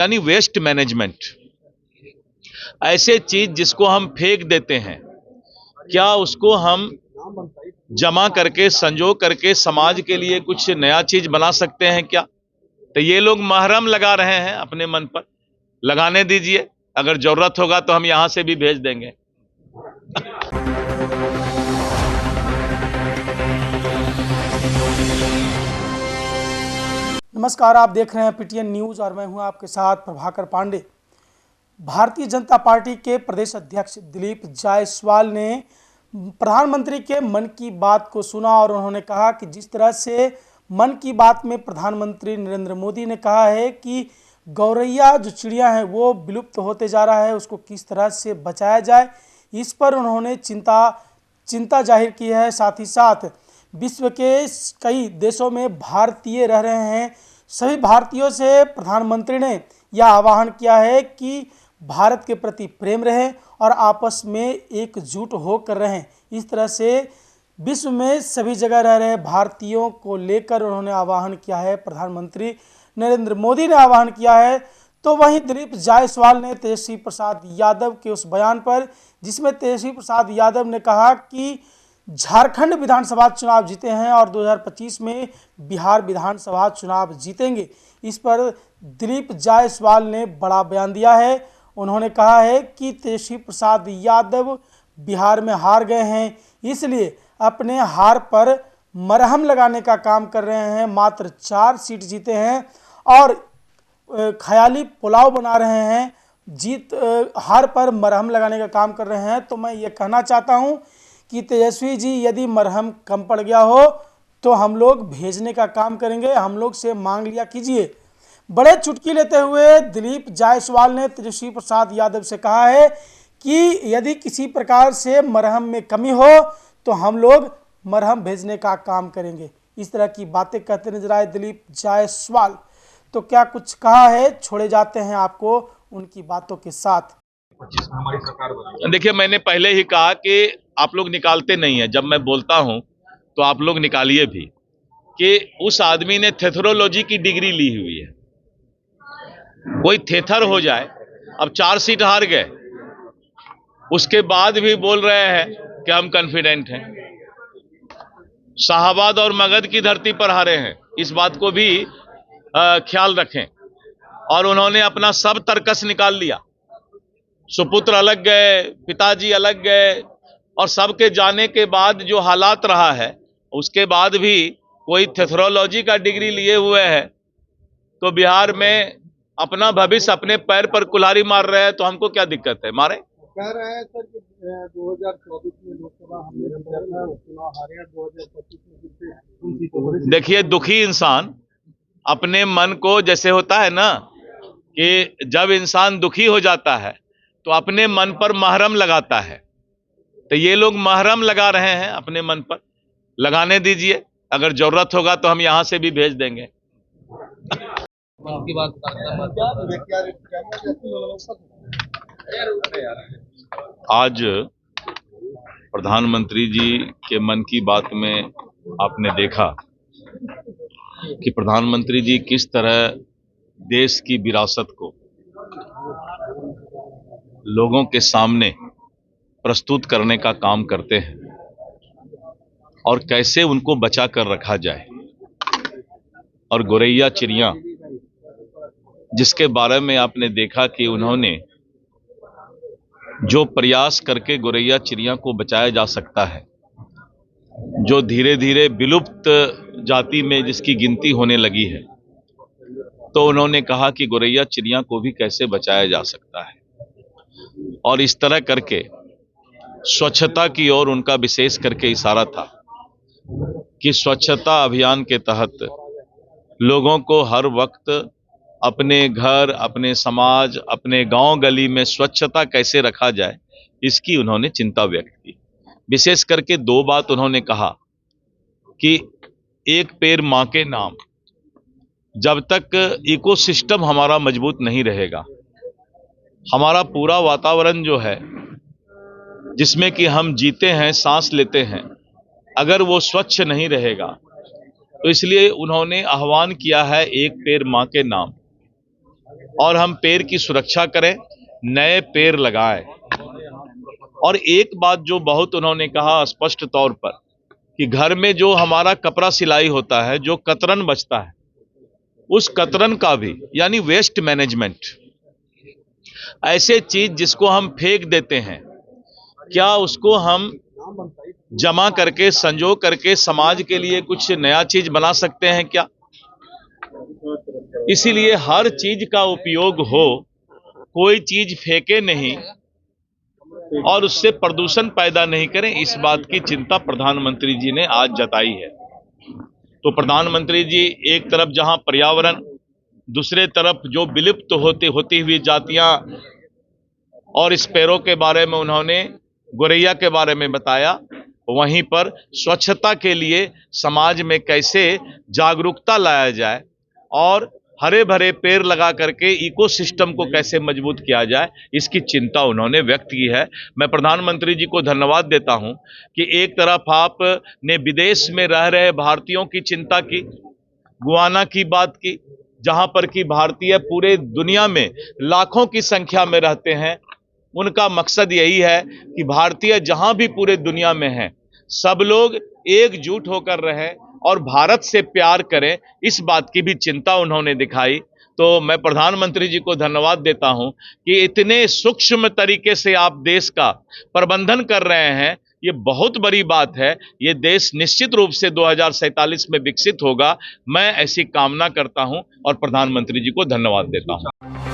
यानी waste management. ऐसे चीज जिसको हम फेंक देते हैं, क्या उसको हम जमा करके संजो करके समाज के लिए कुछ नया चीज बना सकते हैं क्या? तो ये लोग महरम लगा रहे हैं अपने मन पर। लगाने दीजिए, अगर जरूरत होगा तो हम यहां से भी भेज देंगे। नमस्कार, आप देख रहे हैं पीटीएन न्यूज़ और मैं हूं आपके साथ प्रभाकर पांडे। भारतीय जनता पार्टी के प्रदेश अध्यक्ष दिलीप जायसवाल ने प्रधानमंत्री के मन की बात को सुना और उन्होंने कहा कि जिस तरह से मन की बात में प्रधानमंत्री नरेंद्र मोदी ने कहा है कि गौरैया जो चिड़िया है वो विलुप्त होते जा रहा है, उसको किस तरह से बचाया जाए, इस पर उन्होंने चिंता जाहिर की है। साथ ही साथ विश्व के कई देशों में भारतीय रह रहे हैं, सभी भारतीयों से प्रधानमंत्री ने यह आह्वान किया है कि भारत के प्रति प्रेम रहे और आपस में एकजुट होकर रहें। इस तरह से विश्व में सभी जगह रह रहे भारतीयों को लेकर उन्होंने आह्वान किया है, प्रधानमंत्री नरेंद्र मोदी ने आह्वान किया है। तो वहीं दिलीप जायसवाल ने तेजस्वी प्रसाद यादव के उस बयान पर, जिसमें तेजस्वी प्रसाद यादव ने कहा कि झारखंड विधानसभा चुनाव जीते हैं और 2025 में बिहार विधानसभा चुनाव जीतेंगे, इस पर दिलीप जायसवाल ने बड़ा बयान दिया है। उन्होंने कहा है कि तेजस्वी प्रसाद यादव बिहार में हार गए हैं, इसलिए अपने हार पर मरहम लगाने का काम कर रहे हैं। मात्र 4 सीट जीते हैं और ख्याली पुलाव बना रहे हैं, हार पर मरहम लगाने का काम कर रहे हैं। तो मैं ये कहना चाहता हूँ कि तेजस्वी जी, यदि मरहम कम पड़ गया हो तो हम लोग भेजने का काम करेंगे, हम लोग से मांग लिया कीजिए। बड़े चुटकी लेते हुए दिलीप जायसवाल ने तेजस्वी प्रसाद यादव से कहा है कि यदि किसी प्रकार से मरहम में कमी हो तो हम लोग मरहम भेजने का काम करेंगे। इस तरह की बातें कहते नजर आए दिलीप जायसवाल। तो क्या कुछ कहा है, छोड़े जाते हैं आपको उनकी बातों के साथ। देखिए, मैंने पहले ही कहा कि आप लोग निकालते नहीं है, जब मैं बोलता हूं तो आप लोग निकालिए भी, कि उस आदमी ने थेथरोलॉजी की डिग्री ली हुई है। कोई थेथर हो जाए, अब 4 सीट हार गए, उसके बाद भी बोल रहे हैं कि हम कॉन्फिडेंट हैं। शाहाबाद और मगध की धरती पर हारे हैं, इस बात को भी ख्याल रखें। और उन्होंने अपना सब तर्कस निकाल लिया। सुपुत्र अलग गए, पिताजी अलग गए, और सबके जाने के बाद जो हालात रहा है, उसके बाद भी कोई थेथरोलॉजी का डिग्री लिए हुए है तो बिहार में अपना भविष्य अपने पैर पर कुल्हाड़ी मार रहे हैं। तो हमको क्या दिक्कत है, मारे। कह रहे हैं सर कि 2024 में लोकसभा हमने चुनाव हारे, 2025 में। देखिए, दुखी इंसान अपने मन को, जैसे होता है ना कि जब इंसान दुखी हो जाता है तो अपने मन पर महरम लगाता है, तो ये लोग महरम लगा रहे हैं अपने मन पर। लगाने दीजिए, अगर जरूरत होगा तो हम यहां से भी भेज देंगे। आज प्रधानमंत्री जी के मन की बात में आपने देखा कि प्रधानमंत्री जी किस तरह देश की विरासत को लोगों के सामने प्रस्तुत करने का काम करते हैं और कैसे उनको बचा कर रखा जाए। और गौरैया चिड़िया, जिसके बारे में आपने देखा कि उन्होंने जो प्रयास करके गौरैया चिड़िया को बचाया जा सकता है, जो धीरे धीरे विलुप्त जाति में जिसकी गिनती होने लगी है, तो उन्होंने कहा कि गौरैया चिड़िया को भी कैसे बचाया जा सकता है। और इस तरह करके स्वच्छता की ओर उनका विशेष करके इशारा था कि स्वच्छता अभियान के तहत लोगों को हर वक्त अपने घर, अपने समाज, अपने गांव गली में स्वच्छता कैसे रखा जाए, इसकी उन्होंने चिंता व्यक्त की। विशेष करके 2 बात उन्होंने कहा कि एक पेड़ मां के नाम, जब तक इकोसिस्टम हमारा मजबूत नहीं रहेगा, हमारा पूरा वातावरण जो है जिसमें कि हम जीते हैं, सांस लेते हैं, अगर वो स्वच्छ नहीं रहेगा, तो इसलिए उन्होंने आह्वान किया है एक पेड़ मां के नाम। और हम पेड़ की सुरक्षा करें, नए पेड़ लगाएं। और एक बात जो बहुत उन्होंने कहा स्पष्ट तौर पर कि घर में जो हमारा कपड़ा सिलाई होता है, जो कतरन बचता है, उस कतरन का भी यानी वेस्ट मैनेजमेंट, ऐसे चीज जिसको हम फेंक देते हैं, क्या उसको हम जमा करके संजो करके समाज के लिए कुछ नया चीज बना सकते हैं क्या? इसीलिए हर चीज का उपयोग हो, कोई चीज फेंके नहीं और उससे प्रदूषण पैदा नहीं करें, इस बात की चिंता प्रधानमंत्री जी ने आज जताई है। तो प्रधानमंत्री जी एक तरफ जहां पर्यावरण, दूसरे तरफ जो विलुप्त होती हुई जातियां और स्पैरो के बारे में उन्होंने, गोरैया के बारे में बताया, वहीं पर स्वच्छता के लिए समाज में कैसे जागरूकता लाया जाए और हरे भरे पेड़ लगा करके इकोसिस्टम को कैसे मजबूत किया जाए, इसकी चिंता उन्होंने व्यक्त की है। मैं प्रधानमंत्री जी को धन्यवाद देता हूं कि एक तरफ आपने विदेश में रह रहे भारतीयों की चिंता की, गुयाना की बात की, जहां पर कि भारतीय पूरे दुनिया में लाखों की संख्या में रहते हैं। उनका मकसद यही है कि भारतीय जहां भी पूरे दुनिया में हैं, सब लोग एकजुट होकर रहें और भारत से प्यार करें, इस बात की भी चिंता उन्होंने दिखाई। तो मैं प्रधानमंत्री जी को धन्यवाद देता हूं कि इतने सूक्ष्म तरीके से आप देश का प्रबंधन कर रहे हैं, ये बहुत बड़ी बात है। ये देश निश्चित रूप से 2047 में विकसित होगा, मैं ऐसी कामना करता हूं और प्रधानमंत्री जी को धन्यवाद देता हूं।